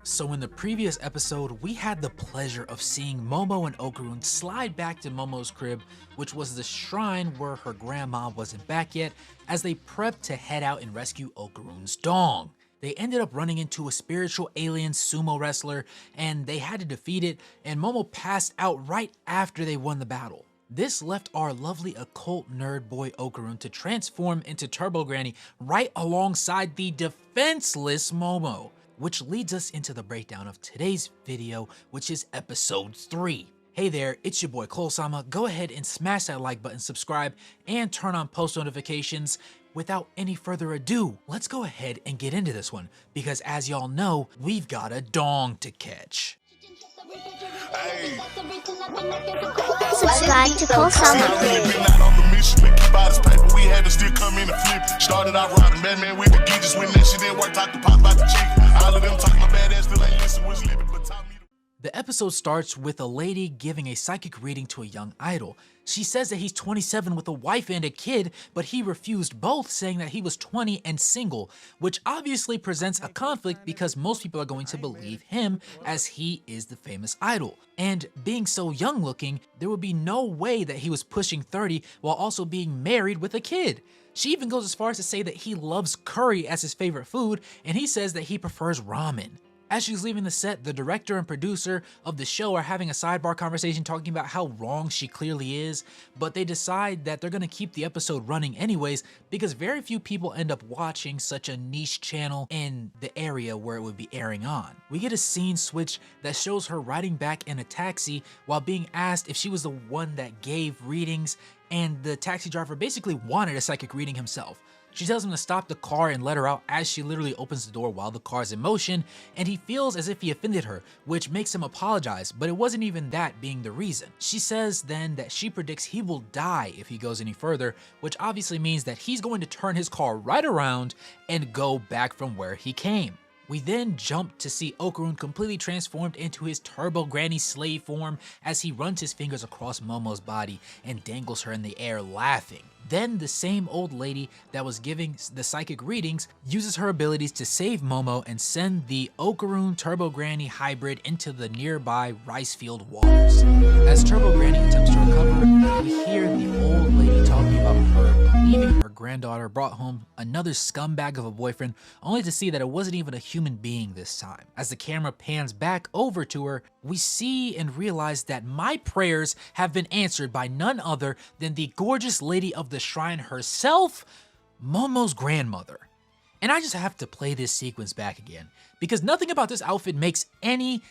So in the previous episode, we had the pleasure of seeing Momo and Okarun slide back to Momo's crib, which was the shrine where her grandma wasn't back yet, as they prepped to head out and rescue Okarun's dong. They ended up running into a spiritual alien sumo wrestler, and they had to defeat it, and Momo passed out right after they won the battle. This left our lovely occult nerd boy Okarun to transform into Turbo Granny right alongside the defenseless Momo. Which leads us into the breakdown of today's video, which is episode 3. Hey there, it's your boy Cole-sama. Go ahead and smash that like button, subscribe, and turn on post notifications. Without any further ado, let's go ahead and get into this one, because as y'all know, we've got a dong to catch. Subscribe to Cole-sama. We had to still come in and flip. Started out riding Batman with the geeches when that shit didn't work. Talk to pop about the chicken. All of them talking about badass, still ain't listen what's living, but taught me. The episode starts with a lady giving a psychic reading to a young idol. She says that he's 27 with a wife and a kid, but he refused both, saying that he was 20 and single, which obviously presents a conflict because most people are going to believe him as he is the famous idol. And being so young looking, there would be no way that he was pushing 30 while also being married with a kid. She even goes as far as to say that he loves curry as his favorite food, and he says that he prefers ramen. As she's leaving the set, the director and producer of the show are having a sidebar conversation talking about how wrong she clearly is, but they decide that they're gonna keep the episode running anyways because very few people end up watching such a niche channel in the area where it would be airing on. We get a scene switch that shows her riding back in a taxi while being asked if she was the one that gave readings, and the taxi driver basically wanted a psychic reading himself. She tells him to stop the car and let her out as she literally opens the door while the car's in motion, and he feels as if he offended her, which makes him apologize, but it wasn't even that being the reason. She says then that she predicts he will die if he goes any further, which obviously means that he's going to turn his car right around and go back from where he came. We then jump to see Okarun completely transformed into his Turbo Granny slave form as he runs his fingers across Momo's body and dangles her in the air laughing. Then the same old lady that was giving the psychic readings uses her abilities to save Momo and send the Okarun Turbo Granny hybrid into the nearby rice field waters. As Turbo Granny attempts to recover, we hear the old lady talking about her believing her granddaughter brought home another scumbag of a boyfriend, only to see that it wasn't even a human being this time. As the camera pans back over to her, we see and realize that my prayers have been answered by none other than the gorgeous lady of the shrine herself, Momo's grandmother. And I just have to play this sequence back again, because nothing about this outfit makes any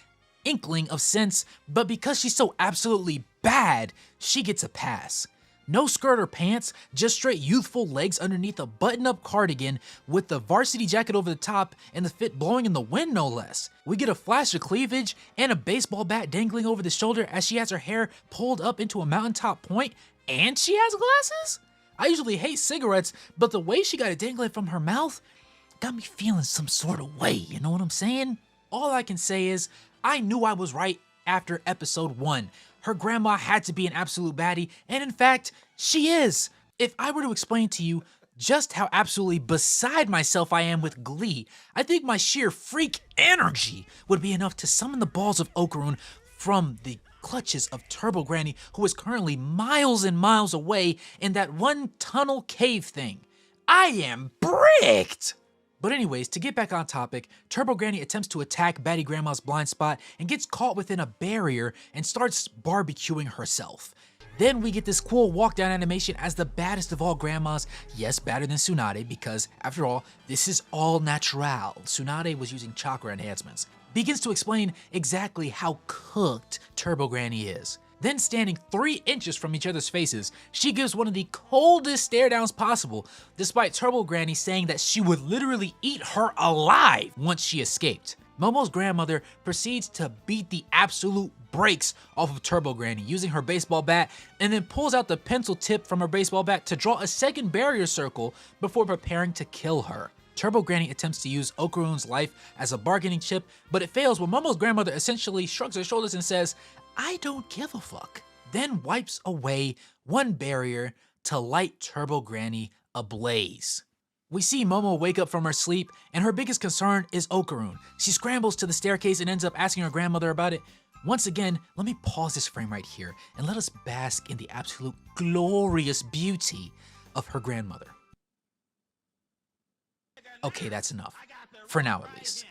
inkling of sense, but because she's so absolutely bad, she gets a pass. No skirt or pants, just straight youthful legs underneath a button-up cardigan with the varsity jacket over the top and the fit blowing in the wind no less. We get a flash of cleavage and a baseball bat dangling over the shoulder as she has her hair pulled up into a mountaintop point, and she has glasses? I usually hate cigarettes, but the way she got it dangling from her mouth got me feeling some sort of way, you know what I'm saying? All I can say is, I knew I was right after episode 1. Her grandma had to be an absolute baddie, and in fact, she is. If I were to explain to you just how absolutely beside myself I am with glee, I think my sheer freak energy would be enough to summon the balls of Okarun from the clutches of Turbo Granny, who is currently miles and miles away in that one tunnel cave thing. I am bricked! But anyways, to get back on topic, Turbo Granny attempts to attack Baddie Grandma's blind spot and gets caught within a barrier and starts barbecuing herself. Then we get this cool walk down animation as the baddest of all grandmas, yes, badder than Tsunade, because after all, this is all natural. Tsunade was using chakra enhancements. Begins to explain exactly how cooked Turbo Granny is. Then standing 3 inches from each other's faces, she gives one of the coldest stare downs possible, despite Turbo Granny saying that she would literally eat her alive once she escaped. Momo's grandmother proceeds to beat the absolute brakes off of Turbo Granny using her baseball bat, and then pulls out the pencil tip from her baseball bat to draw a second barrier circle before preparing to kill her. Turbo Granny attempts to use Okarun's life as a bargaining chip, but it fails when Momo's grandmother essentially shrugs her shoulders and says, "I don't give a fuck," then wipes away one barrier to light Turbo Granny ablaze. We see Momo wake up from her sleep, and her biggest concern is Okarun. She scrambles to the staircase and ends up asking her grandmother about it. Once again, let me pause this frame right here and let us bask in the absolute glorious beauty of her grandmother. Okay, that's enough. For now, at least.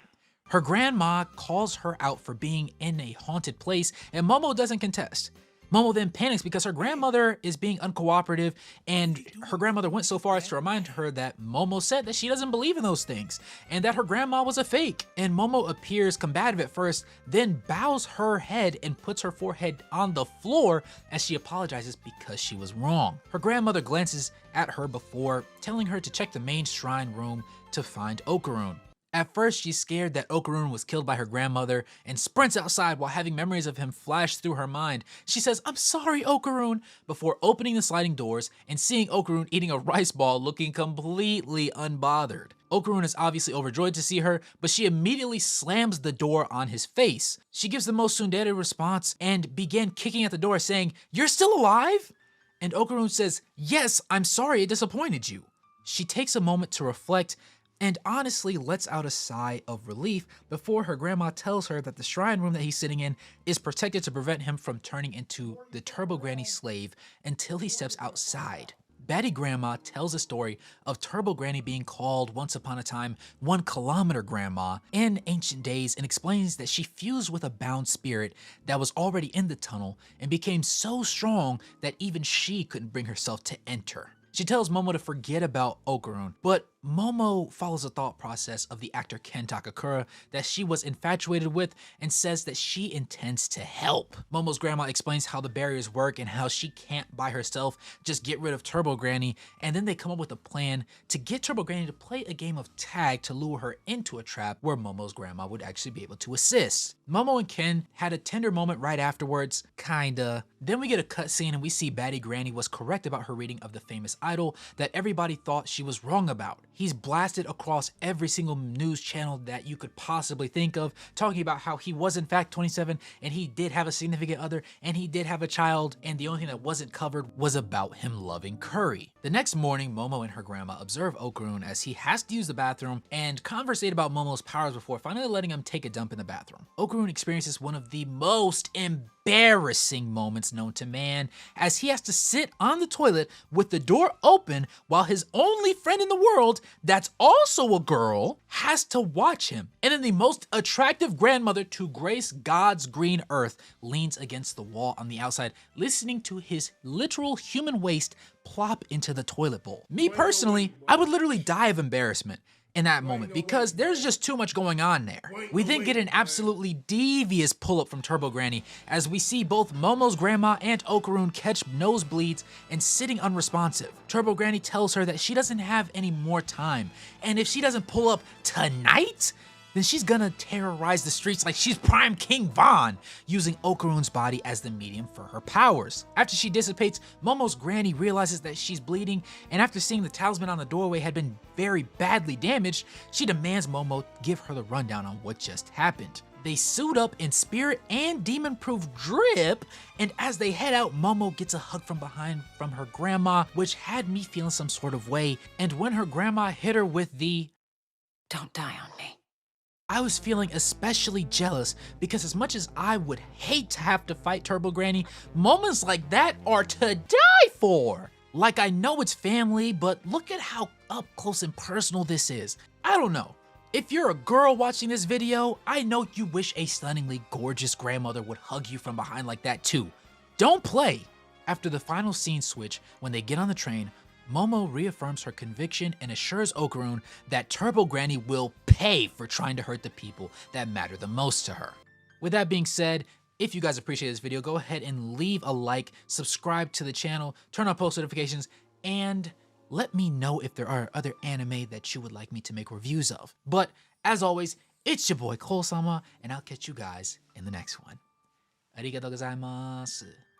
Her grandma calls her out for being in a haunted place, and Momo doesn't contest. Momo then panics because her grandmother is being uncooperative, and her grandmother went so far as to remind her that Momo said that she doesn't believe in those things, and that her grandma was a fake. And Momo appears combative at first, then bows her head and puts her forehead on the floor as she apologizes because she was wrong. Her grandmother glances at her before telling her to check the main shrine room to find Okarun. At first, she's scared that Okarun was killed by her grandmother and sprints outside while having memories of him flash through her mind. She says, "I'm sorry, Okarun," before opening the sliding doors and seeing Okarun eating a rice ball looking completely unbothered. Okarun is obviously overjoyed to see her, but she immediately slams the door on his face. She gives the most tsundere response and began kicking at the door saying, "You're still alive?" And Okarun says, "Yes, I'm sorry it disappointed you." She takes a moment to reflect and honestly lets out a sigh of relief before her grandma tells her that the shrine room that he's sitting in is protected to prevent him from turning into the Turbo Granny slave until he steps outside. Baddie Grandma tells a story of Turbo Granny being called once upon a time 1 kilometer Grandma in ancient days, and explains that she fused with a bound spirit that was already in the tunnel and became so strong that even she couldn't bring herself to enter. She tells Momo to forget about Okarun, but Momo follows the thought process of the actor Ken Takakura that she was infatuated with and says that she intends to help. Momo's grandma explains how the barriers work and how she can't by herself just get rid of Turbo Granny, and then they come up with a plan to get Turbo Granny to play a game of tag to lure her into a trap where Momo's grandma would actually be able to assist. Momo and Ken had a tender moment right afterwards, kinda. Then we get a cutscene and we see Baddie Granny was correct about her reading of the famous idol that everybody thought she was wrong about. He's blasted across every single news channel that you could possibly think of, talking about how he was in fact 27 and he did have a significant other and he did have a child, and the only thing that wasn't covered was about him loving curry. The next morning, Momo and her grandma observe Okarun as he has to use the bathroom and conversate about Momo's powers before finally letting him take a dump in the bathroom. Okarun experiences one of the most embarrassing moments known to man as he has to sit on the toilet with the door open while his only friend in the world, that's also a girl, has to watch him. And then the most attractive grandmother to grace God's green earth leans against the wall on the outside, listening to his literal human waste plop into the toilet bowl. Me personally, I would literally die of embarrassment in that moment because there's just too much going on there. We then get an absolutely devious pull-up from Turbo Granny as we see both Momo's grandma and Okarun catch nosebleeds and sitting unresponsive. Turbo Granny tells her that she doesn't have any more time, and if she doesn't pull up tonight, then she's gonna terrorize the streets like she's prime King Von, using Okarun's body as the medium for her powers. After she dissipates, Momo's granny realizes that she's bleeding, and after seeing the talisman on the doorway had been very badly damaged, she demands Momo give her the rundown on what just happened. They suit up in spirit and demon-proof drip, and as they head out, Momo gets a hug from behind from her grandma, which had me feeling some sort of way, and when her grandma hit her with the "Don't die on me," I was feeling especially jealous because as much as I would hate to have to fight Turbo Granny, moments like that are to die for. Like, I know it's family, but look at how up close and personal this is. I don't know. If you're a girl watching this video, I know you wish a stunningly gorgeous grandmother would hug you from behind like that too. Don't play. After the final scene switch, when they get on the train, Momo reaffirms her conviction and assures Okarun that Turbo Granny will pay for trying to hurt the people that matter the most to her. With that being said, if you guys appreciate this video, go ahead and leave a like, subscribe to the channel, turn on post notifications, and let me know if there are other anime that you would like me to make reviews of. But as always, it's your boy Cole-sama, and I'll catch you guys in the next one. Arigatou gozaimasu.